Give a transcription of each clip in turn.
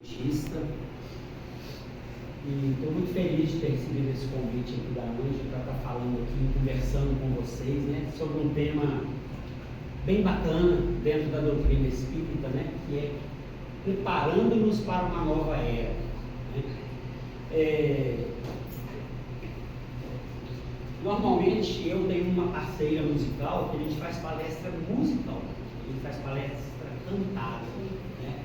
Batista, e estou muito feliz de ter recebido esse convite aqui da Anja para estar falando aqui, conversando com vocês, né, sobre um tema bem bacana dentro da doutrina espírita, né, que é preparando-nos para uma nova era. Né? Normalmente eu tenho uma parceira musical que a gente faz palestra musical, a gente faz palestra cantada, né?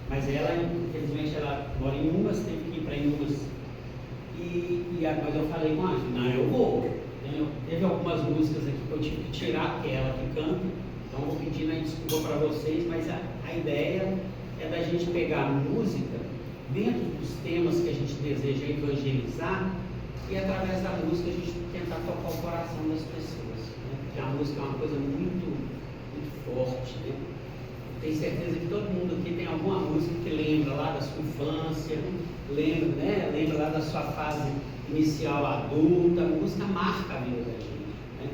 Mas ela, infelizmente, ela mora em Umas, teve que ir para Umas. Mas eu falei com a Anja, não, eu vou. Né? Teve algumas músicas aqui que eu tive que tirar, porque é ela que canta, então vou pedindo aí desculpa para vocês, mas a ideia é da gente pegar a música dentro dos temas que a gente deseja evangelizar e através da música a gente tentar tocar o coração das pessoas. Né? Porque a música é uma coisa muito, muito forte, né? Tenho certeza que todo mundo aqui tem alguma música que lembra lá da sua infância, lembra lá da sua fase inicial adulta. A música marca a vida da gente, né?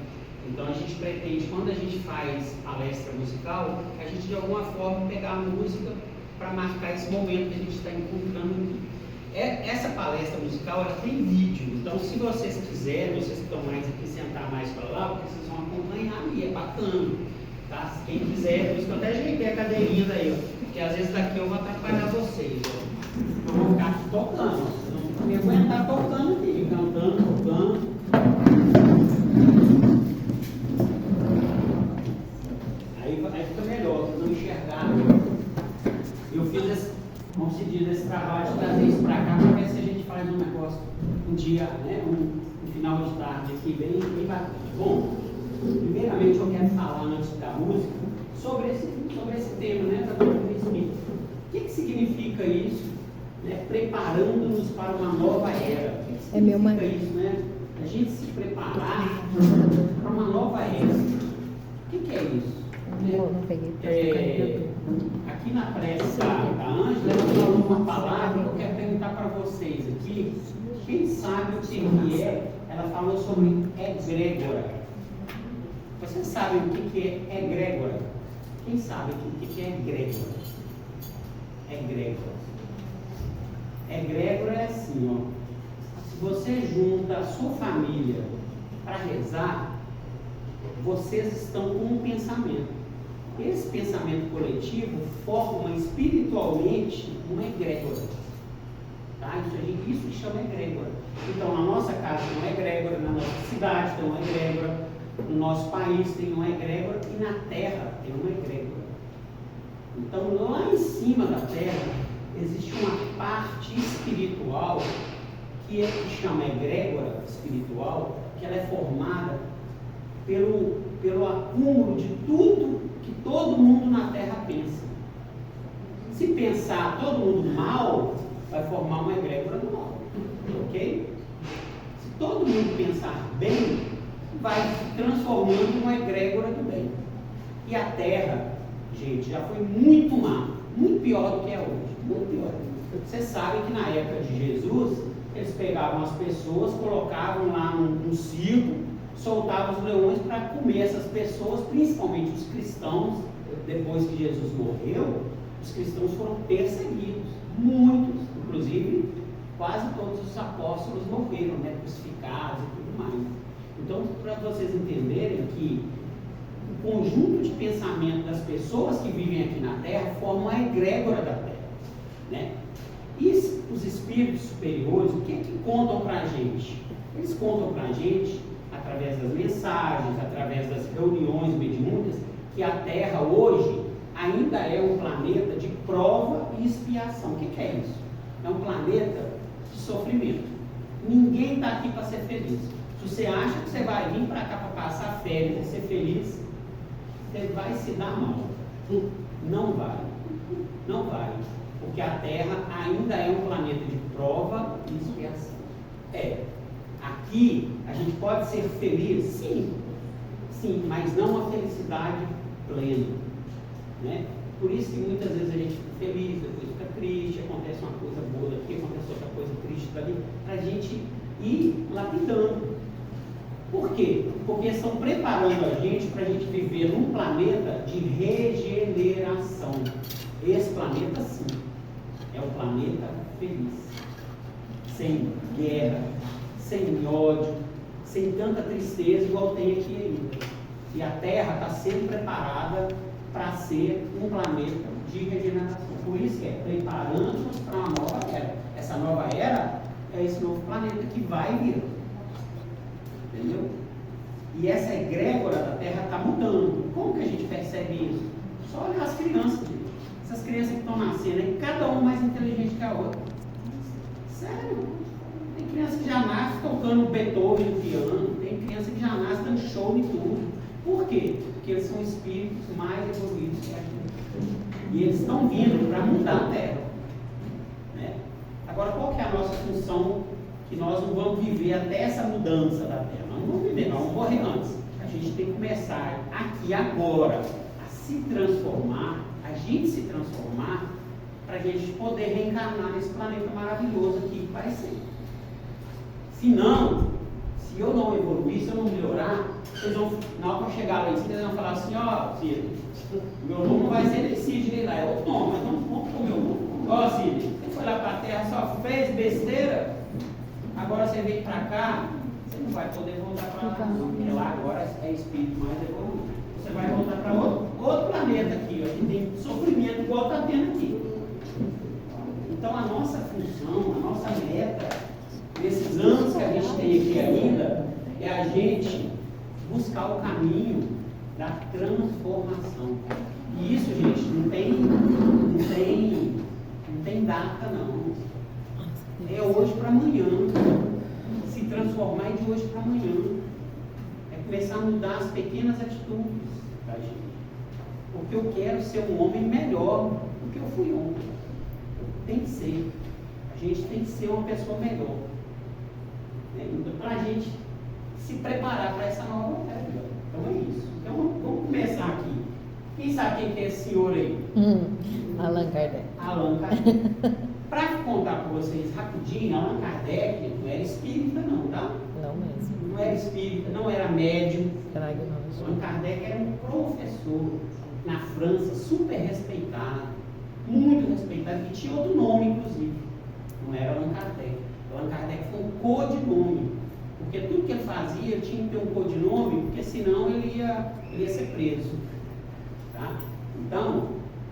Então a gente pretende, quando a gente faz palestra musical, a gente de alguma forma pegar a música para marcar esse momento que a gente está encontrando aqui. Essa palestra musical, ela tem vídeo, então se vocês quiserem, vocês que estão mais aqui, sentar mais para lá, porque vocês vão acompanhar ali, é bacana. Tá? Quem quiser, por isso que eu até ajeitei a cadeirinha daí, ó, porque às vezes daqui eu vou atrapalhar vocês, ó. Eu vou ficar aqui tocando, ó. Não vou me aguentar tocando aqui, cantando, tocando. Aí fica melhor, para não enxergar. Eu fiz esse trabalho de trazer isso para cá, para ver se a gente faz um negócio, um dia, né, um final de tarde aqui, bem bacana. Bom, primeiramente eu quero falar antes da música sobre esse tema, né, da doutrina espírita. O que significa isso, né, preparando-nos para uma nova era? O que significa isso, né? A gente se preparar para uma nova era. O que é isso? Aqui na prece da Ângela, ela falou uma palavra que eu quero perguntar para vocês aqui. Quem sabe o que é? Ela falou sobre egrégora. Vocês sabem o que é egrégora? Quem sabe o que é egrégora? Egrégora é assim, ó. Se você junta a sua família para rezar, vocês estão com um pensamento. Esse pensamento coletivo forma espiritualmente uma egrégora. Tá? Isso que chama egrégora. Então, na nossa casa tem uma egrégora, na nossa cidade tem uma egrégora, no nosso país tem uma egrégora e na terra tem uma egrégora. Então, lá em cima da terra existe uma parte espiritual que chama egrégora espiritual, que ela é formada pelo acúmulo de tudo que todo mundo na terra pensa. Se pensar todo mundo mal, vai formar uma egrégora do mal, ok? Se todo mundo pensar bem, vai se transformando numa egrégora do bem. E a terra, gente, já foi muito má, muito pior do que é hoje, muito pior. Vocês sabem que na época de Jesus, eles pegavam as pessoas, colocavam lá num circo, soltavam os leões para comer essas pessoas, principalmente os cristãos. Depois que Jesus morreu, os cristãos foram perseguidos, muitos, inclusive quase todos os apóstolos morreram, né, crucificados e tudo mais. Então, para vocês entenderem que o conjunto de pensamento das pessoas que vivem aqui na Terra forma a egrégora da Terra, né? E os espíritos superiores, o que é que contam para a gente? Eles contam para a gente, através das mensagens, através das reuniões mediúnicas, que a Terra hoje ainda é um planeta de prova e expiação. O que é isso? É um planeta de sofrimento. Ninguém está aqui para ser feliz. Se você acha que você vai vir para cá para passar férias e ser feliz, você vai se dar mal. Não vai. Não vai. Porque a Terra ainda é um planeta de prova e expiação. Aqui a gente pode ser feliz? Sim, mas não uma felicidade plena, né? Por isso que muitas vezes a gente fica feliz, depois fica triste, acontece uma coisa boa daqui, acontece outra coisa triste dali, para a gente ir lapidando. Por quê? Porque estão preparando a gente para a gente viver num planeta de regeneração. Esse planeta, sim, é um planeta feliz, sem guerra, sem ódio, sem tanta tristeza igual tem aqui ainda. E a Terra está sendo preparada para ser um planeta de regeneração. Por isso que é preparando-nos para uma nova era. Essa nova era é esse novo planeta que vai vir. Entendeu? E essa egrégora da Terra está mudando. Como que a gente percebe isso? Só olhar as crianças, gente. Essas crianças que estão nascendo aí, cada uma mais inteligente que a outra. Sério. Tem criança que já nasce tocando Beethoven no piano. Tem criança que já nasce dando show em tudo. Por quê? Porque eles são espíritos mais evoluídos que a gente. E eles estão vindo para mudar a Terra. Né? Agora, qual que é a nossa função? Que nós não vamos viver até essa mudança da Terra. Nós não vamos viver, nós vamos morrer antes. A gente tem que começar aqui agora a se transformar, a gente se transformar, para a gente poder reencarnar nesse planeta maravilhoso aqui que vai ser. Se não, se eu não evoluir, se eu não melhorar, vocês vão, na hora que eu chegar lá em cima, eles vão falar assim, ó, Cid, meu nome não vai ser Cid lá, é outro nome, mas vamos com o meu nome. Ó, Cid, você foi lá para a Terra, só fez besteira, agora você veio para cá, você não vai poder voltar para lá, porque lá agora é espírito mais evoluído. Você vai voltar para outro planeta aqui, ó, que tem sofrimento igual está tendo aqui. Então a nossa função, a nossa meta, nesses anos que a gente tem aqui ainda, é a gente buscar o caminho da transformação. E isso, gente, não tem data, não. É hoje para amanhã. Se transformar de hoje para amanhã. É começar a mudar as pequenas atitudes da gente. Porque eu quero ser um homem melhor do que eu fui ontem. Tem que ser. A gente tem que ser uma pessoa melhor. Então, para a gente se preparar para essa nova era. Então é isso. Então vamos começar aqui. Quem sabe quem que é esse senhor aí? Allan Kardec. Allan Kardec. Para contar para vocês rapidinho, Allan Kardec não era espírita não, tá? Não mesmo. Não era espírita, não era médium. Agnóstico. Allan Kardec era um professor na França, super respeitado, muito respeitado, que tinha outro nome, inclusive. Não era Allan Kardec. Allan Kardec foi um codinome. Porque tudo que ele fazia, ele tinha que ter um codinome, porque senão ele ia ser preso. Tá? Então,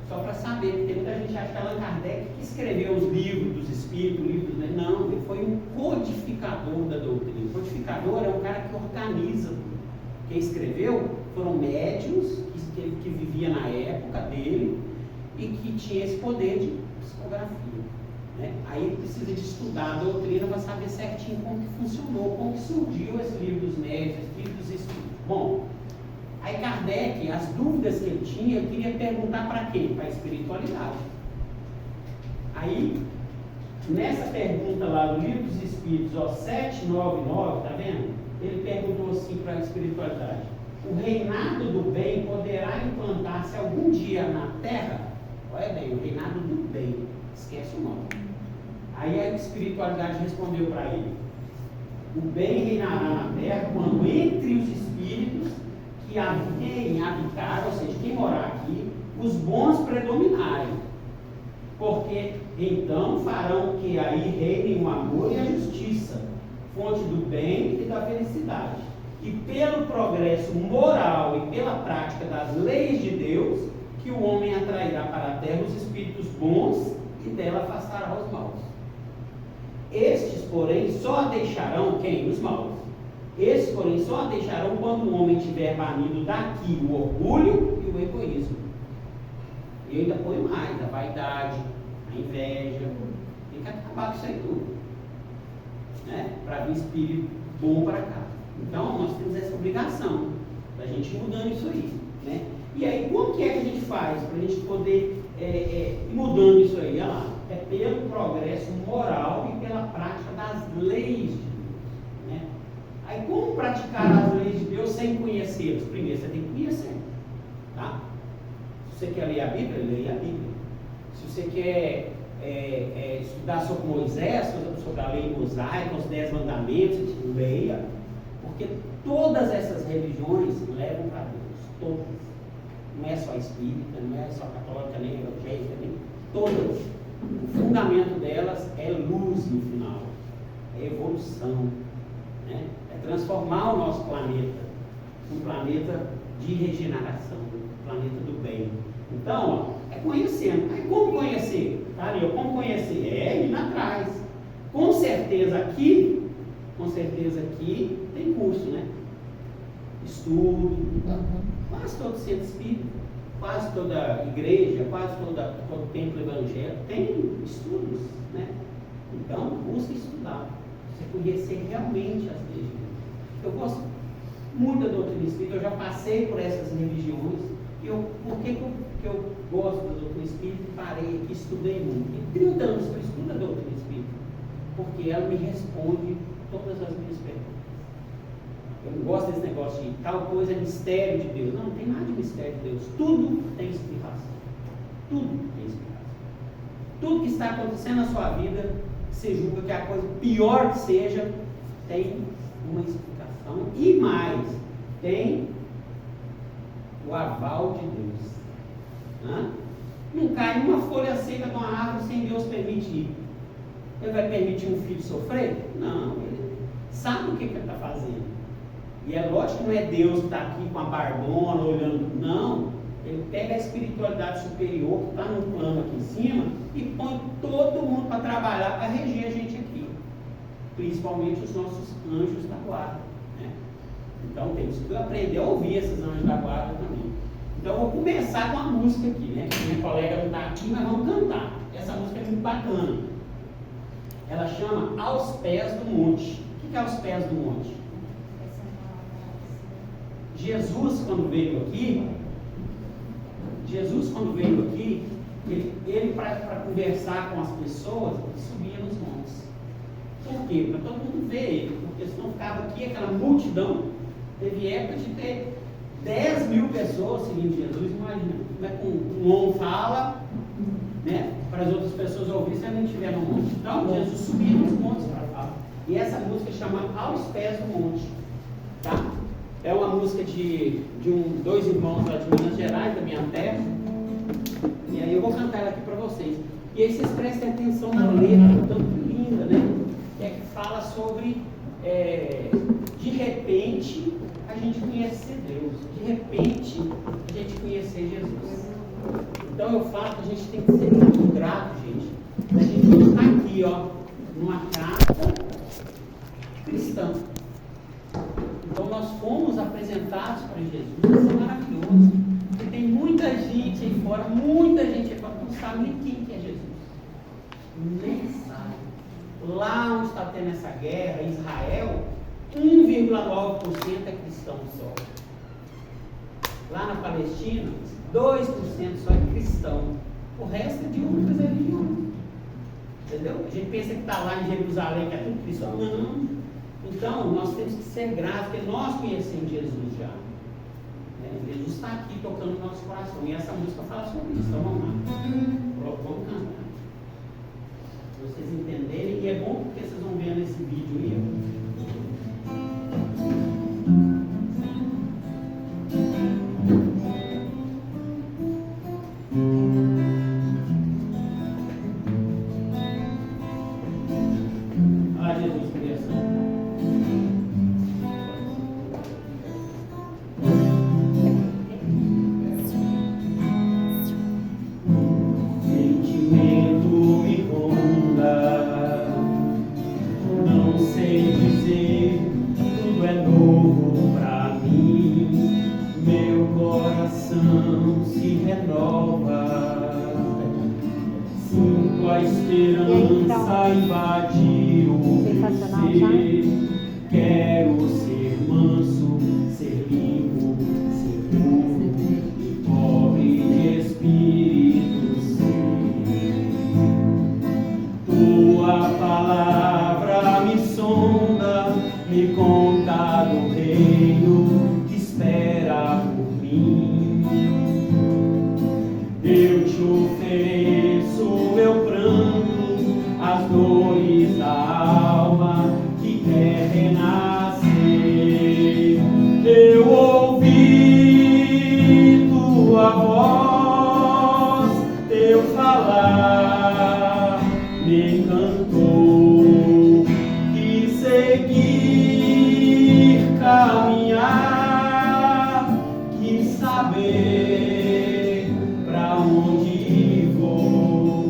só para saber, porque muita gente acha que Allan Kardec que escreveu os livros dos espíritos, livros, né? Não, ele foi um codificador da doutrina. O codificador é um cara que organiza tudo. Quem escreveu foram médiuns que vivia na época dele e que tinha esse poder de psicografia. Né? Aí ele precisa de estudar a doutrina para saber certinho como que funcionou, como que surgiu esse livro dos médiuns, esse livro dos espíritos. Bom, aí Kardec, as dúvidas que ele tinha, ele queria perguntar para quem? Para a espiritualidade. Aí, nessa pergunta lá do livro dos espíritos, ó, 799, tá vendo? Ele perguntou assim para a espiritualidade: o reinado do bem poderá implantar-se algum dia na Terra? Olha bem, o reinado do bem, esquece o nome. Aí a espiritualidade respondeu para ele: o bem reinará na Terra quando entre os espíritos que quem habitar, ou seja, quem morar aqui, os bons predominarem, porque então farão que aí reinem o amor e a justiça, fonte do bem e da felicidade, e pelo progresso moral e pela prática das leis de Deus, que o homem atrairá para a terra os espíritos bons e dela afastará os maus. Estes, porém, só a deixarão quem? Os maus. Estes, porém, só a deixarão quando o homem tiver banido daqui o orgulho e o egoísmo. E eu ainda ponho mais, a vaidade, a inveja. Tem que acabar com isso aí tudo. Né? Para vir espírito bom para cá. Então, nós temos essa obrigação da gente ir mudando isso aí. Né? E aí, como que é que a gente faz para a gente poder ir mudando isso aí? Olha lá. É pelo progresso moral e pela prática das leis de Deus. Né? Aí, como praticar as leis de Deus sem conhecê-las? Primeiro, você tem que conhecer. Tá? Se você quer ler a Bíblia, leia a Bíblia. Se você quer estudar sobre Moisés, sobre a lei mosaica, os 10 mandamentos, leia. Porque todas essas religiões levam para Deus. Todas. Não é só espírita, não é só católica, nem evangélica, nem todas. O fundamento delas é luz no final, é evolução, né? É transformar o nosso planeta, um planeta de regeneração, um planeta do bem. Então, ó, é conhecendo. Aí como conhecer? Tá ali, ó, como conhecer? É indo atrás. Com certeza aqui tem curso, né? Estudo, quase todo centro espírita, quase toda igreja, quase todo templo evangélico tem estudos, né? Então, busca estudar, você conhecer realmente as religiões. Eu gosto muito da doutrina espírita, eu já passei por essas religiões, e por que eu gosto da doutrina espírita e parei aqui, estudei muito? Tem 30 anos que eu estudo a doutrina espírita, porque ela me responde todas as minhas perguntas. Eu não gosto desse negócio de tal coisa é mistério de Deus. Não tem nada de mistério de Deus. Tudo tem explicação. Tudo tem explicação. Tudo que está acontecendo na sua vida, você julga que a coisa pior que seja, tem uma explicação. E mais, tem o aval de Deus. Não cai uma folha seca de uma árvore sem Deus permitir. Ele vai permitir um filho sofrer? Não, ele sabe o que ele está fazendo. E é lógico que não é Deus que está aqui com a barbona olhando, não. Ele pega a espiritualidade superior que está num plano aqui em cima e põe todo mundo para trabalhar, para reger a gente aqui. Principalmente os nossos anjos da guarda, né? Então temos que aprender a ouvir esses anjos da guarda também. Então eu vou começar com a música aqui, né? Minha colega não está aqui, mas vamos cantar. Essa música é muito bacana. Ela chama Aos Pés do Monte. O que é Aos Pés do Monte? Jesus, quando veio aqui, ele para conversar com as pessoas, ele subia nos montes. Por quê? Para todo mundo ver ele, porque senão ficava aqui aquela multidão. Teve época de ter 10 mil pessoas seguindo Jesus, imagina. Como é que um homem fala, né, para as outras pessoas ouvirem se ele não estiver no monte. Então, Jesus subia nos montes para falar. E essa música chama Aos Pés do Monte. Tá? É uma música de dois irmãos lá de Minas Gerais, da minha terra. E aí eu vou cantar ela aqui para vocês. E aí vocês prestem atenção na letra, tanto linda, né? Que é que fala sobre, de repente, a gente conhecer Deus. De repente, a gente conhecer Jesus. Então eu falo que a gente tem que ser muito grato, gente. A gente está aqui, ó, numa casa cristã. Então nós fomos apresentados para Jesus. Isso é maravilhoso. Porque tem muita gente aí fora, que não sabe nem quem que é Jesus. Nem sabe. Lá onde está tendo essa guerra, Israel, 1,9% é cristão só. Lá na Palestina, 2% só é cristão. O resto é de outras religiões. Entendeu? A gente pensa que está lá em Jerusalém, que é tudo cristão. Não. Então, nós temos que ser gratos, porque nós conhecemos Jesus já. Jesus está aqui tocando no nosso coração. E essa música fala sobre isso. Então vamos lá. Vamos cantar. Para vocês entenderem. E é bom porque vocês vão ver nesse vídeo aí. Teu falar. me encantou. Quis seguir, caminhar, quis saber pra onde vou.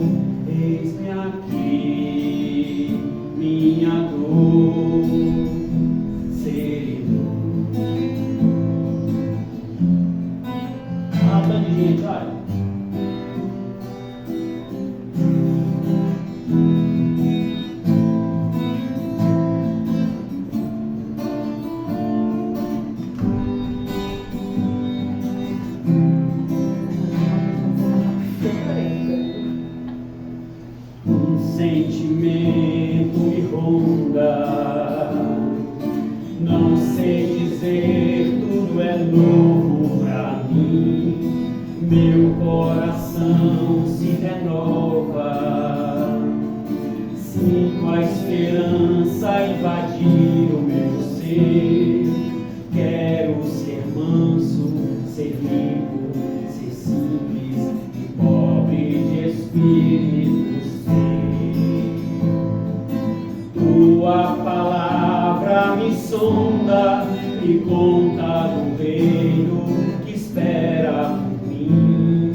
Eis-me aqui, minha dor serenou. Olha de gente, olha. Sentimento me ronda, não sei dizer, tudo é novo pra mim. Meu coração se renova, sinto a esperança invadir o meu ser. Quero ser manso, ser rico, ser simples e pobre de espírito. Tua palavra me sonda e conta do reino que espera por mim.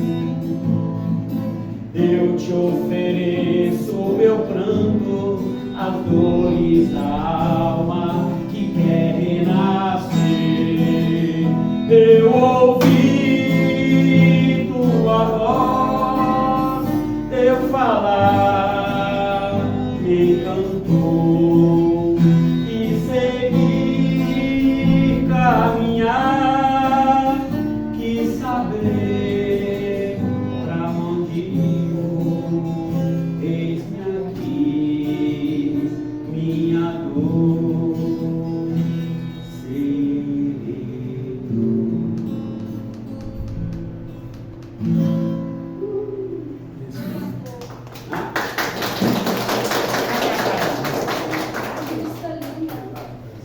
Eu te ofereço meu pranto, as dores da alma que quer renascer. Eu ouvi tua voz, teu falar me encantou. Quis seguir, caminhar, quis saber pra onde vou. Eis-me aqui, minha dor serenou.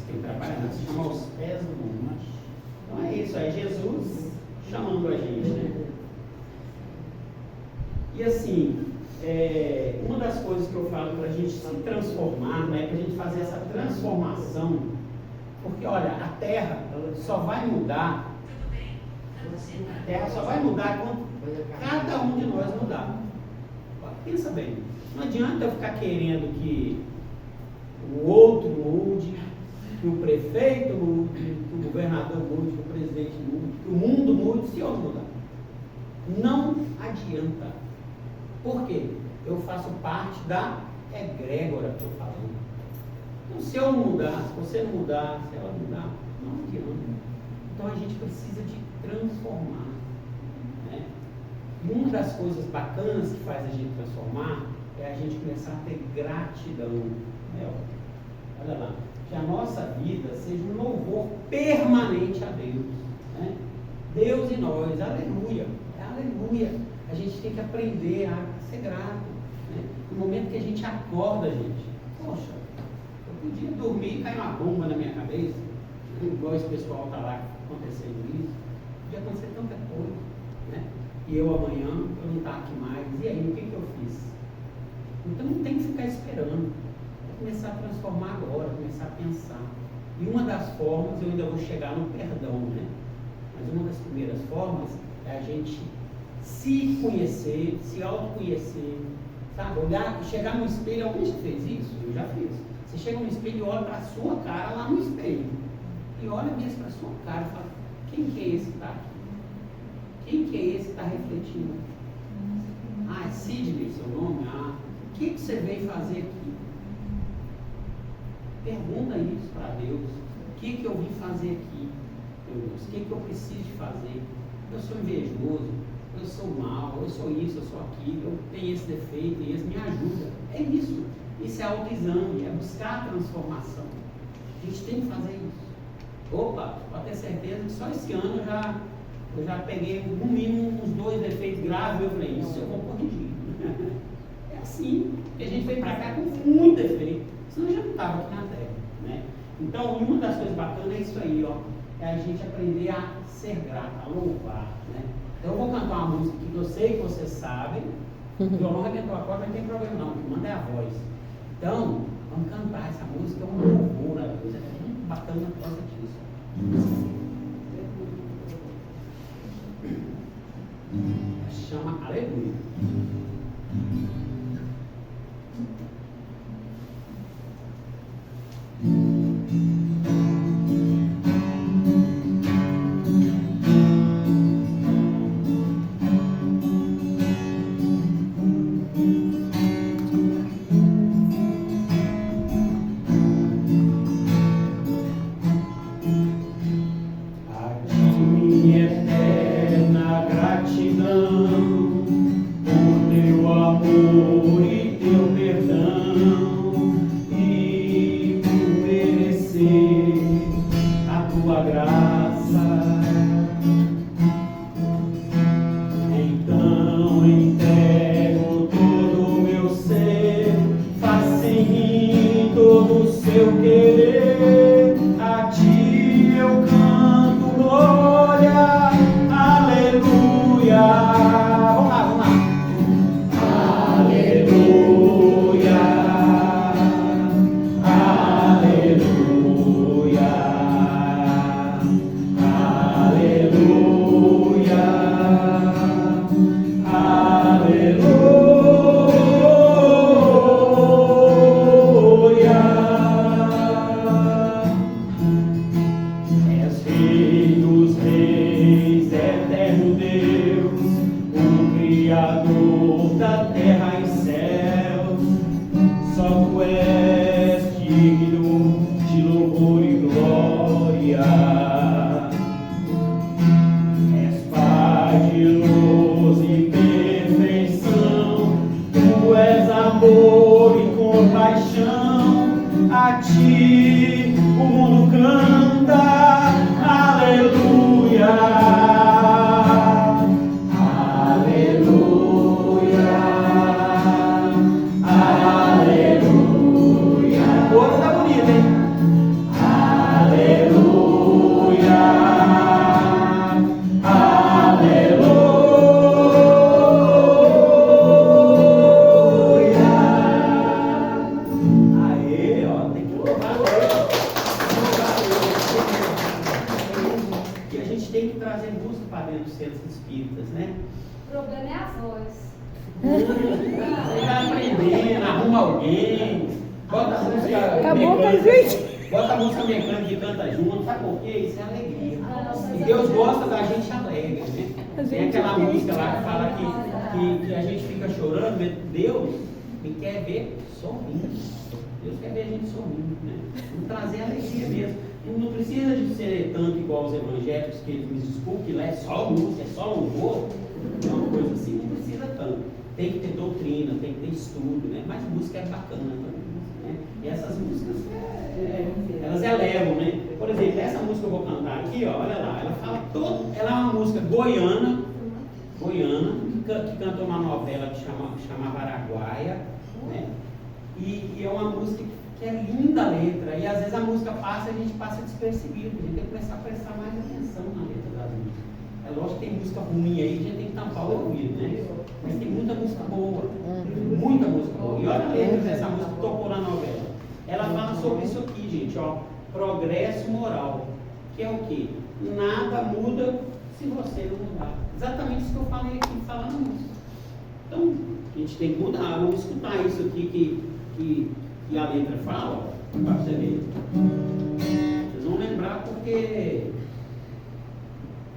Quem trabalha se chama os pés do mundo. Então é isso, é Jesus chamando a gente, né? E assim, uma das coisas que eu falo para a gente se transformar, né, para a gente fazer essa transformação, porque olha, a terra só vai mudar, quando cada um de nós mudar. Pensa bem, não adianta eu ficar querendo que o outro mude, que o prefeito mude, que o governador mude, que o presidente mude, que o mundo mude, se eu não mudar. Não adianta. Por quê? Eu faço parte da egrégora que eu falei. Então, se eu não mudar, se você não mudar, se ela mudar, não adianta. Então, a gente precisa de transformar, né? E uma das coisas bacanas que faz a gente transformar é a gente começar a ter gratidão, né? Olha lá, que a nossa vida seja um louvor permanente a Deus, né? Deus e nós, aleluia, aleluia. A gente tem que aprender a ser grato, né? No momento que a gente acorda, gente, poxa, eu podia dormir e cair uma bomba na minha cabeça, igual esse pessoal está lá acontecendo isso, podia acontecer tanta coisa, né? E eu amanhã, eu não estar aqui mais, e aí, o que eu fiz? Então não tem que ficar esperando, é começar a transformar agora, começar a pensar. E uma das formas, eu ainda vou chegar no perdão, né? Mas uma das primeiras formas é a gente se conhecer, se autoconhecer, sabe? Olhar, chegar no espelho, alguém já fez isso? Eu já fiz. Você chega no espelho e olha para a sua cara lá no espelho. E olha mesmo para a sua cara e fala, quem que é esse que está aqui? Quem que é esse que está refletindo? Ah, é Sidney seu nome? Ah, o que você veio fazer aqui? Pergunta isso para Deus. O que eu vim fazer aqui, meu Deus? O que eu preciso de fazer? Eu sou invejoso, eu sou mau, eu sou isso, eu sou aquilo, eu tenho esse defeito e esse, me ajuda. É isso. Isso é autoexame, é buscar a transformação. A gente tem que fazer isso. Opa, pode ter certeza que só esse ano eu já peguei no mínimo uns 2 defeitos graves, eu falei, isso eu vou corrigir. É assim, porque a gente veio para cá com muito defeito, senão já não estava aqui na Terra, né? Então, uma das coisas bacanas é isso aí, ó, é a gente aprender a ser grato, a louvar, né? Então, eu vou cantar uma música que eu sei que vocês sabem, O violão arrebentou a corda, mas não tem problema não, o que manda é a voz. Então, vamos cantar essa música, é um louvor a Deus, é muito bacana por causa disso. Chama Aleluia. Tem que ter doutrina, tem que ter estudo, né? Mas música é bacana também, né? E essas músicas, elas elevam, né? Por exemplo, essa música que eu vou cantar aqui, ó, olha lá, ela fala ela é uma música goiana, que cantou uma novela que chamava Araguaia, né? E é uma música que é linda a letra, e às vezes a música passa e a gente passa despercebido, a gente tem que começar a prestar mais atenção na letra das músicas. É lógico que tem música ruim aí, a gente tem que tampar o ouvido, né? Mas tem muita música boa, muita música boa. E olha a letra dessa música que tocou na novela. Ela fala sobre isso aqui, gente, ó. Progresso moral. Que é o quê? Nada muda se você não mudar. Exatamente isso que eu falei aqui, falar na música. Então, a gente tem que mudar, vamos escutar isso aqui que a letra fala, para você ver. Vocês vão lembrar porque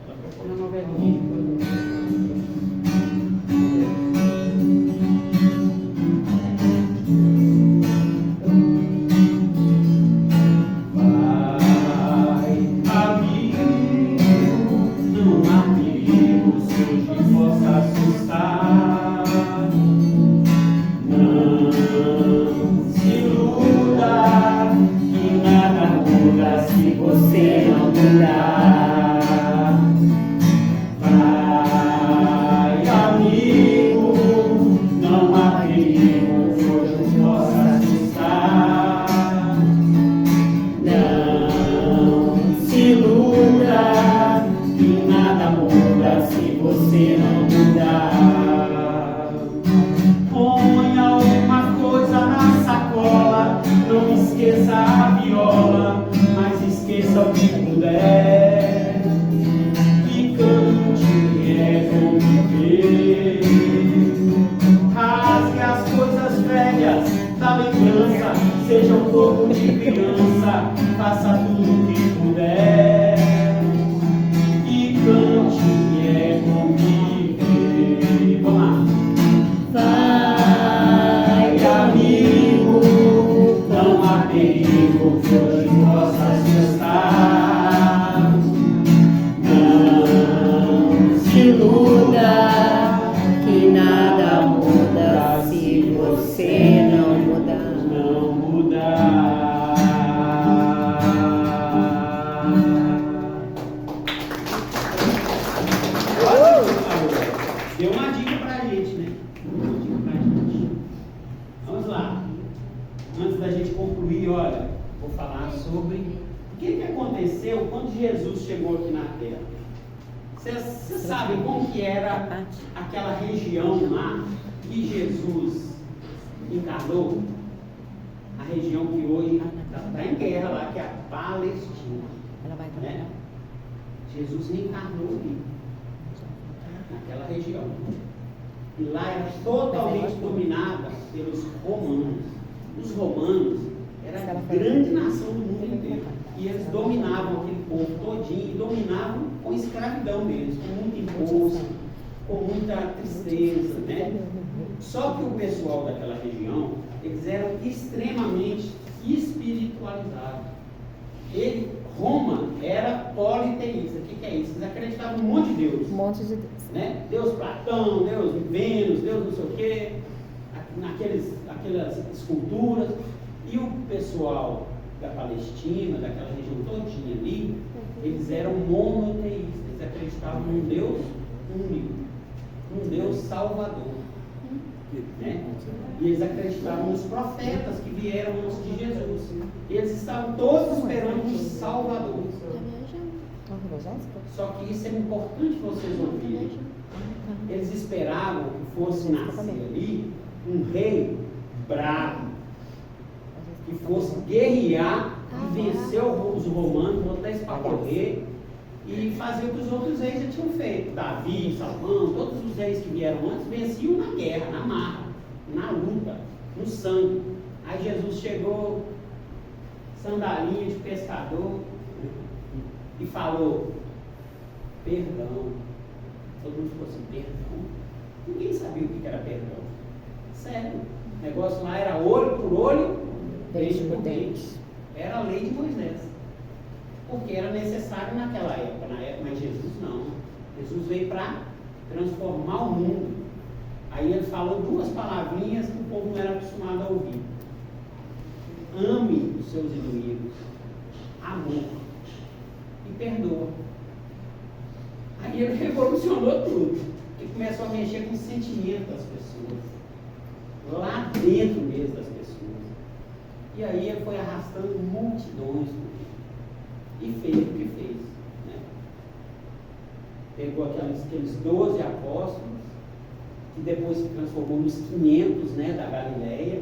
ela tocou na novelinha. Você não mudar, vai. da lembrança, seja um corpo de criança, faça tudo o que puder e cante que é conviver. Vamos lá. Vai, amigo, não há perigo que hoje possas estar. Não se iluda Que nada muda se você não mudar. não mudar. Deu uma dica pra gente, né? Uma dica pra gente. Vamos lá. Antes da gente concluir, olha, vou falar sobre o que aconteceu quando Jesus chegou aqui na Terra. Vocês sabem como que era aquela região lá que Jesus encarnou? A região que hoje está em guerra lá, que é a Palestina. Ela vai Né? Jesus reencarnou ali, naquela região. E lá era totalmente dominada pelos romanos. Os romanos eram a grande nação do mundo inteiro. E eles dominavam aquele povo todinho, e dominavam com escravidão mesmo, com muito imposto, com muita tristeza, né? Só que o pessoal daquela região, eles eram extremamente espiritualizados. Roma era politeísta. O que é isso? Eles acreditavam em um monte de Deus. Um monte de Deus. Né? Deus Platão, Deus Vênus, Deus não sei o quê, aquelas esculturas. E o pessoal da Palestina, daquela região todinha ali, eles eram monoteístas. Eles acreditavam num Deus único, um Deus salvador. Né? E eles acreditavam nos profetas que vieram antes de Jesus. E eles estavam todos esperando um Salvador. Só que isso é importante vocês ouvirem. Eles esperavam que fosse nascer ali um rei bravo, que fosse guerrear e vencer os romanos, botar isso para correr e fazer o que os outros reis já tinham feito. Davi, Salomão, todos os reis que vieram antes venciam na guerra, na marra, na luta, no sangue. Aí Jesus chegou, sandalinha de pescador, e falou: perdão. Todo mundo ficou assim: perdão? Ninguém sabia o que era perdão. Sério, o negócio lá era olho por olho, dente por dente. Era a lei de Moisés. Porque era necessário naquela época, mas Jesus não. Jesus veio para transformar o mundo. Aí ele falou duas palavrinhas que o povo não era acostumado a ouvir: ame os seus inimigos, amor, e perdoa. Aí ele revolucionou tudo e começou a mexer com o sentimento das pessoas, lá dentro mesmo das pessoas. E aí ele foi arrastando multidões e fez o que fez, né? Pegou aqueles 12 apóstolos, que depois se transformou nos 500, né, da Galileia.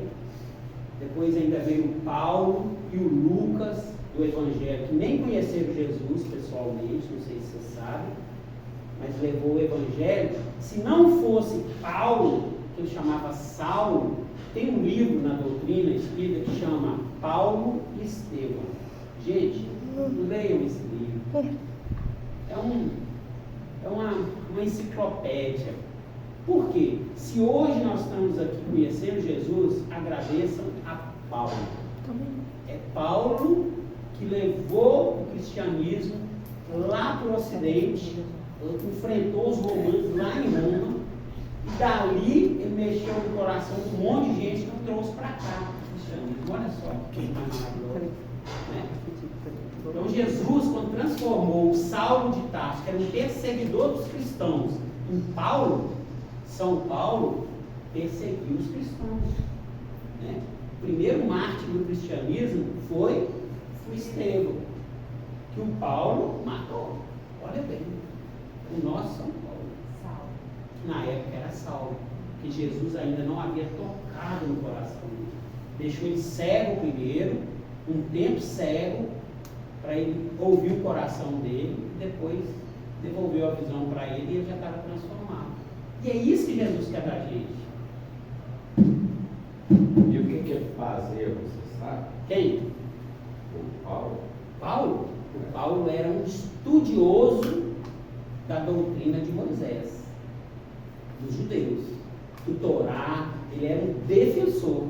Depois ainda veio o Paulo e o Lucas do Evangelho, que nem conheceram Jesus pessoalmente, não sei se você sabe, mas levou o Evangelho. Se não fosse Paulo, que ele chamava Saulo, tem um livro na doutrina espírita que chama Paulo e Estevão. Gente, leiam esse livro. É uma enciclopédia. Por quê? Se hoje nós estamos aqui conhecendo Jesus, agradeçam a Paulo. É Paulo que levou o cristianismo lá para o Ocidente, enfrentou os romanos lá em Roma, e dali ele mexeu no coração de um monte de gente que trouxe para cá o cristianismo. Olha só que maravilhoso, né? Então Jesus, quando transformou o Saulo de Tarso, que era um perseguidor dos cristãos, em Paulo, São Paulo perseguiu os cristãos, né? O primeiro mártir do cristianismo foi o Estevão, que o Paulo matou. Olha bem, o nosso São Paulo, que na época era Saulo, que Jesus ainda não havia tocado no coração dele. Deixou ele cego primeiro, um tempo cego, para ele ouvir o coração dele, e depois devolveu a visão para ele e ele já estava transformado. E é isso que Jesus quer da gente. E o que ele fazia, você sabe? Quem? O Paulo. Paulo? O Paulo era um estudioso da doutrina de Moisés, dos judeus, do Torá. Ele era um defensor.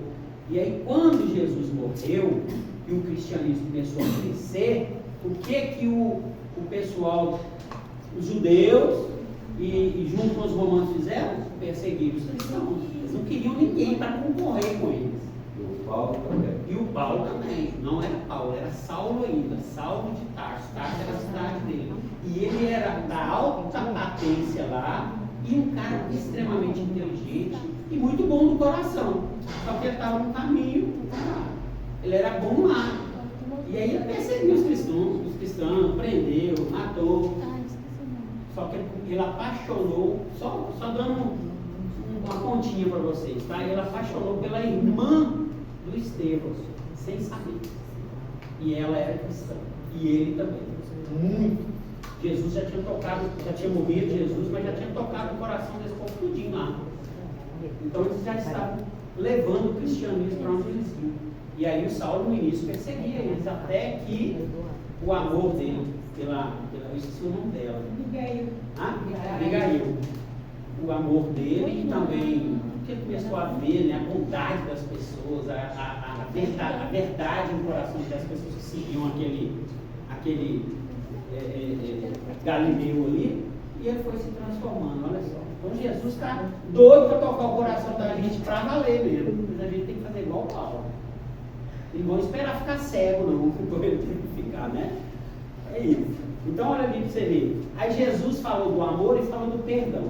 E aí, quando Jesus morreu e o cristianismo começou a crescer, o que o pessoal, os judeus e junto com os romanos fizeram? Perseguiram os cristãos. Eles não queriam ninguém para concorrer com eles. E o Paulo também. E o Paulo também. Não era Paulo, era Saulo ainda. Saulo de Tarso. Tarso era a cidade dele. E ele era da alta patência lá e um cara extremamente inteligente e muito bom do coração. Só que ele estava no caminho. Ele era bom lá. E aí ele perseguiu os cristãos, prendeu, matou. Só que ele apaixonou, só dando uma pontinha para vocês, tá? Ele apaixonou pela irmã do Estevão, sem saber. E ela era cristã. E ele também. Muito. Jesus já tinha morrido, Jesus, mas já tinha tocado o coração desse povo tudinho lá. Então eles já estavam levando o cristianismo para onde eles iam. E aí o Saulo no início perseguia eles, até que o amor dele eu esqueci o nome dela. Abigail. O amor dele e também que ele começou a ver, né, a bondade das pessoas, a verdade no coração das pessoas que seguiam aquele Galileu ali, e ele foi se transformando, olha só. Então Jesus está doido para tocar o coração da gente para valer mesmo, mas a gente tem que fazer igual o Paulo. E não vão esperar ficar cego, não, como ele tem que ficar, né? É isso. Então, olha ali para você ver. Aí Jesus falou do amor e falou do perdão.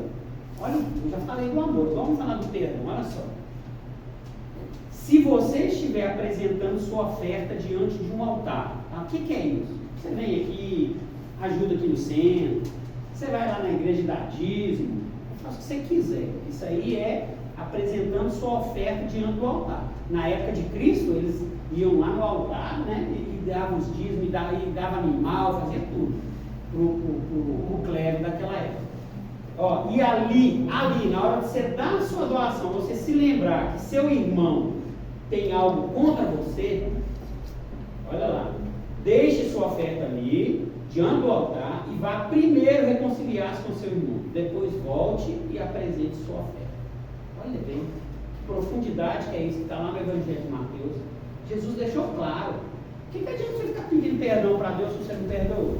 Olha, eu já falei do amor, vamos falar do perdão, olha só. Se você estiver apresentando sua oferta diante de um altar, tá? O que é isso? Você vem aqui, ajuda aqui no centro, você vai lá na igreja e dá dízimo, faz o que você quiser. Isso aí é apresentando sua oferta diante do altar. Na época de Cristo, eles iam lá no altar, né, e davam os dízimos, e dava animal, fazia tudo para o clero daquela época. Ó, e ali, na hora de você dar a sua doação, você se lembrar que seu irmão tem algo contra você, olha lá, deixe sua oferta ali, diante do altar, e vá primeiro reconciliar-se com seu irmão. Depois volte e apresente sua oferta. Olha bem, que profundidade que é isso que está lá no Evangelho de Mateus. Jesus deixou claro. O que adianta você ficar pedindo perdão para Deus se você não perdoa?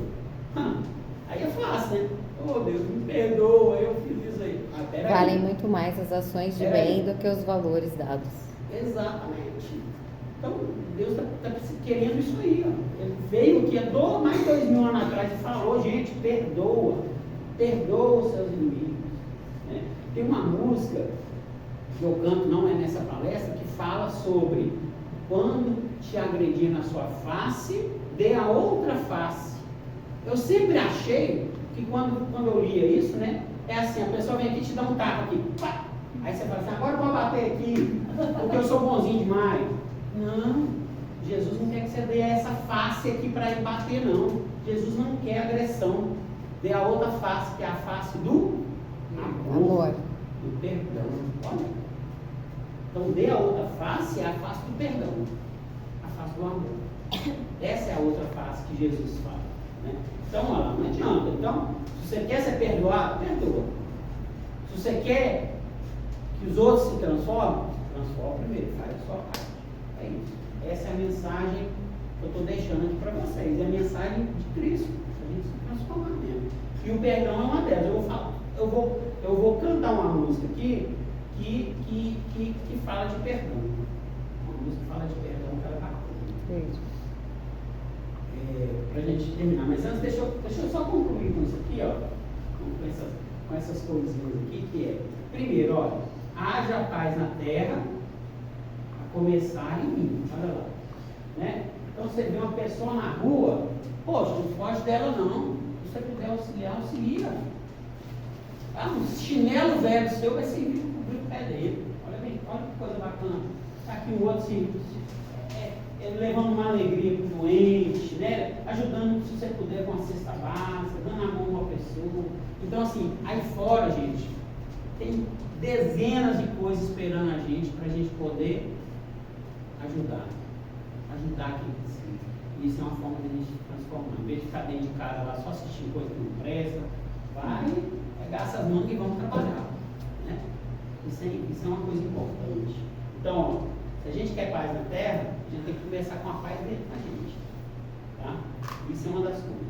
Aí é fácil, né? Oh, Deus, me perdoa, eu fiz isso aí. Valem muito mais as ações de bem do que os valores dados. Exatamente. Então, Deus está querendo isso aí. Ó. Ele veio aqui há mais de 2000 anos atrás e falou, gente, perdoa os seus inimigos. Né? Tem uma música que eu canto, não é nessa palestra, que fala sobre quando te agredir na sua face, dê a outra face. Eu sempre achei que quando eu lia isso, né, é assim, a pessoa vem aqui e te dá um tapa aqui, pá! Aí você fala assim, agora eu vou bater aqui, porque eu sou bonzinho demais. Não, Jesus não quer que você dê essa face aqui para ele bater, não. Jesus não quer agressão. Dê a outra face, que é a face do amor. Do perdão. Olha. Então, dê a outra face, é a face do perdão. A face do amor. Essa é a outra face que Jesus fala. Né? Então, olha, não adianta. Então, se você quer ser perdoado, perdoa. Se você quer que os outros se transformem, transforma primeiro, faz a sua parte. É isso. Essa é a mensagem que eu estou deixando aqui para vocês. É a mensagem de Cristo, para a gente se transformar mesmo. E o perdão é uma delas. Eu vou cantar uma música aqui que fala de perdão. Uma música que fala de perdão, que ela é bacana. Para a gente terminar. Mas antes, deixa eu só concluir com isso aqui, ó. Com essas coisinhas aqui, que é, primeiro, olha, haja paz na terra, a começar em mim. Olha lá. Né? Então você vê uma pessoa na rua, poxa, não foge dela não. Se você puder auxiliar, auxilia. Um chinelo velho seu vai servir para cobrir o pé dele. Olha bem, olha que coisa bacana. Está aqui o outro levando uma alegria para o doente, né? Ajudando, se você puder, com a cesta básica, dando a mão a uma pessoa. Então, assim, aí fora, gente, tem dezenas de coisas esperando a gente para a gente poder Ajudar. Ajudar quem precisa. Isso é uma forma de a gente transformar. Em vez de ficar dentro de casa lá só assistindo coisa que não presta, vai, pegar essas mãos e vamos trabalhar. Né? Isso é uma coisa importante. Então, ó, se a gente quer paz na terra, a gente tem que começar com a paz dentro da gente. Tá? Isso é uma das coisas.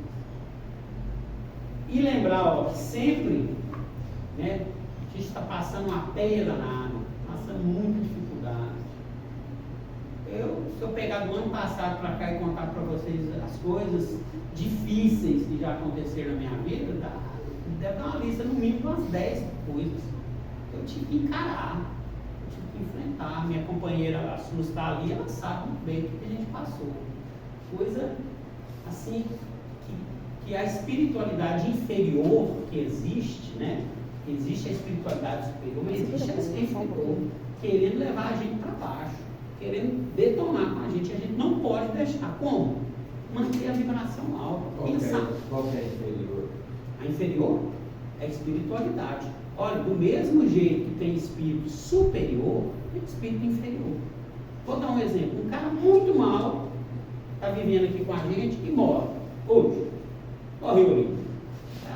E lembrar, ó, que sempre, né, a gente está passando uma teia danada, passando muita dificuldade. Se eu pegar do ano passado para cá e contar para vocês as coisas difíceis que já aconteceram na minha vida, deve dar uma lista no mínimo de umas 10 coisas que eu tive que encarar, eu tive que enfrentar. Minha companheira, a Sus, está ali, ela sabe muito bem o que a gente passou. Coisa assim, que a espiritualidade inferior que existe, né? Existe a espiritualidade superior, mas existe a inferior, querendo levar a gente para baixo, querendo detonar com a gente não pode deixar. Como? Manter a vibração alta. Qual que é a inferior? A inferior é a espiritualidade. Olha, do mesmo jeito que tem espírito superior, tem espírito inferior. Vou dar um exemplo. Um cara muito mal está vivendo aqui com a gente e morre. Hoje. Morreu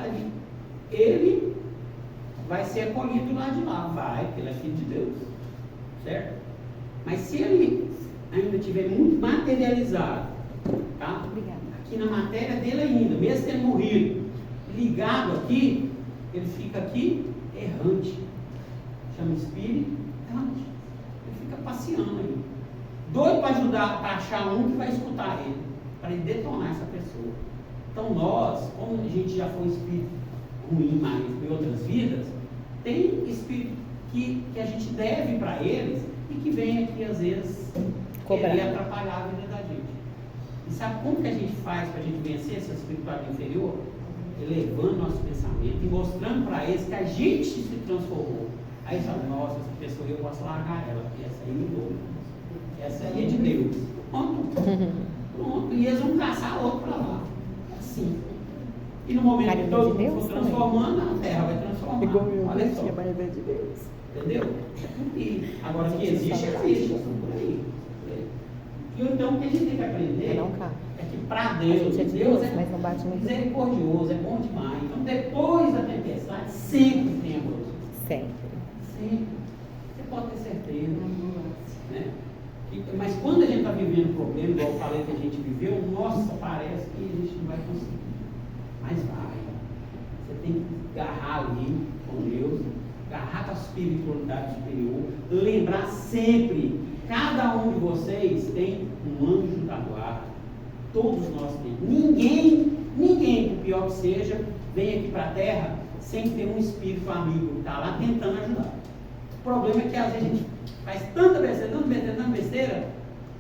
ali. Ele vai ser acolhido do lado de lá. Vai, porque ele é filho de Deus. Certo? Mas se ele ainda estiver muito materializado, tá? Aqui na matéria dele ainda, mesmo tendo morrido, ligado aqui, ele fica aqui errante. Chama espírito errante. Ele fica passeando aí. Doido para ajudar, para achar um que vai escutar ele, para ele detonar essa pessoa. Então nós, como a gente já foi espírito ruim mais em outras vidas, tem espírito que a gente deve para eles e que vem aqui às vezes querer atrapalhar a vida da gente. E sabe como que a gente faz para a gente vencer essa espiritualidade inferior? Elevando nosso pensamento e mostrando para eles que a gente se transformou. Aí eles falam, nossa, essa pessoa eu posso largar ela, porque essa aí mudou. Essa aí é de Deus. Pronto. E eles vão caçar outro para lá. Assim. E no momento que todo mundo for transformando, a terra vai transformar. Olha só. De Deus. Entendeu? E agora que existe. Por aí. E então o que a gente tem que aprender é que para Deus, Deus é misericordioso, é bom demais. Então depois da tempestade, sempre tem a luz. Sempre. Você pode ter certeza. Né? Mas quando a gente está vivendo problema, igual eu falei que a gente viveu, nossa, parece que a gente não vai conseguir. Mas vai. Você tem que agarrar ali com Deus, agarrar com a espiritualidade superior, lembrar sempre que cada um de vocês tem um anjo da guarda. Todos nós temos. Ninguém, por pior que seja, vem aqui para a Terra sem ter um espírito amigo que está lá tentando ajudar. O problema é que às vezes a gente faz tanta besteira,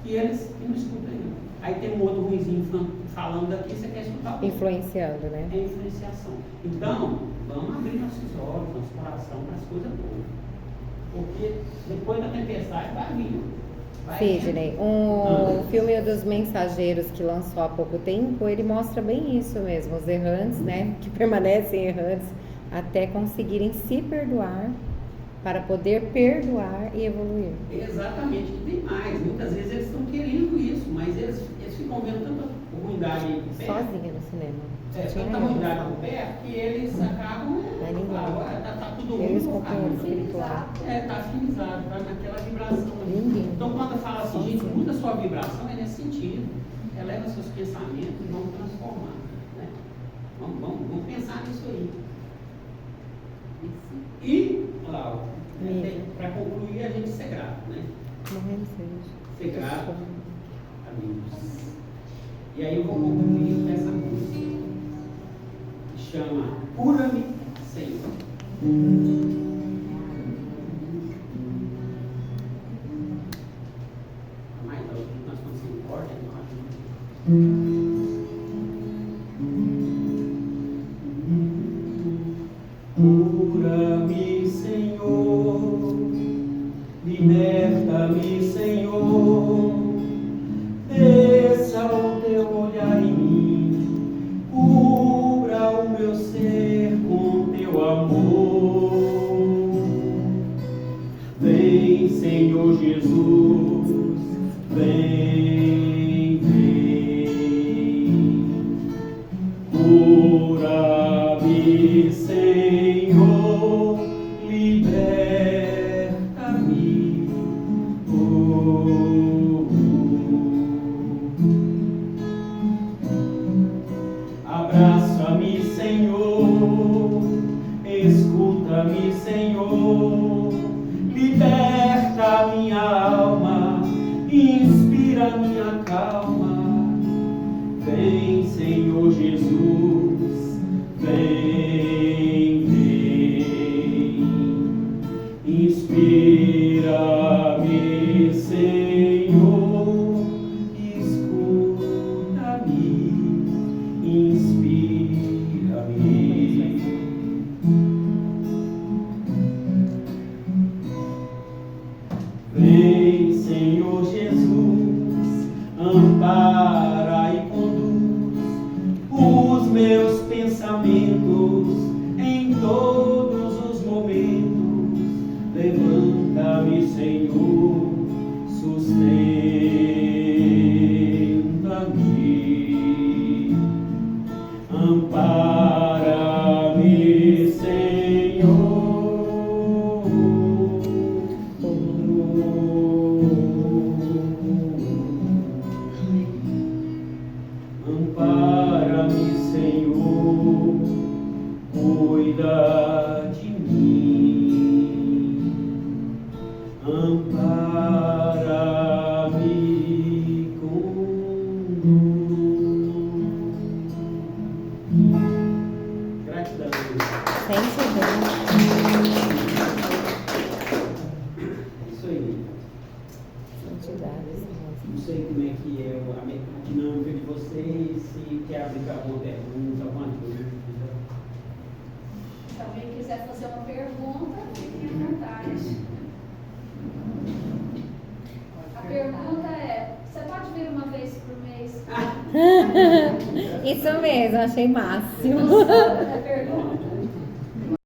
que eles não escutam ainda. Aí tem um outro ruizinho falando daqui, você quer escutar. Influenciando, né? É influenciação. Então, vamos abrir nossos olhos, nosso coração para as coisas boas. Porque depois da tempestade vai vir. Sidney, um filme dos Mensageiros que lançou há pouco tempo, ele mostra bem isso mesmo, os errantes, né, que permanecem errantes até conseguirem se perdoar para poder perdoar e evoluir. Exatamente, e tem mais, muitas vezes eles estão querendo isso, mas eles ficam vendo tanta ruindade aí por perto. Sozinha no cinema. Tanta ruindade por perto que eles acabam, tá tudo ruim. Eles companheiros espirituais. Tá afinizado, tá naquela vibração ali. Então quando fala assim, gente, muda a sua vibração, é nesse sentido. Eleva seus pensamentos e vamos transformar. Né? Vamos pensar nisso aí. E, Laura, para concluir, a gente ser grato, né? Morrendo seja. Ser grato, amigos. E aí eu vou concluir com essa música. Chama Cura-me, Senhor. Mais alguém, nós estamos sem ordem, Cura-me, Senhor, liberta-me, Senhor, desça o teu olhar em mim, cubra o meu ser com teu amor. Vem, Senhor Jesus, inspira minha calma. Vem, Senhor Jesus, vem, vem. Inspira-me, Senhor, escuta-me, inspira-me. Vem, Senhor Jesus, ampara e conduz os meus pensamentos em todos os momentos. Levanta-me, Senhor, sustenta-me. Ampara-me, Senhor. Ampara-me, Senhor, cuida de mim. Ampara-me com gratidão. Sente bem. Isso aí. Santidade. Não sei como é que é a dinâmica de vocês, se quer abrir para alguma pergunta, alguma dúvida. Se alguém quiser fazer uma pergunta, fiquem à vontade. A pergunta é: você pode vir uma vez por mês? Isso mesmo, achei máximo. A pergunta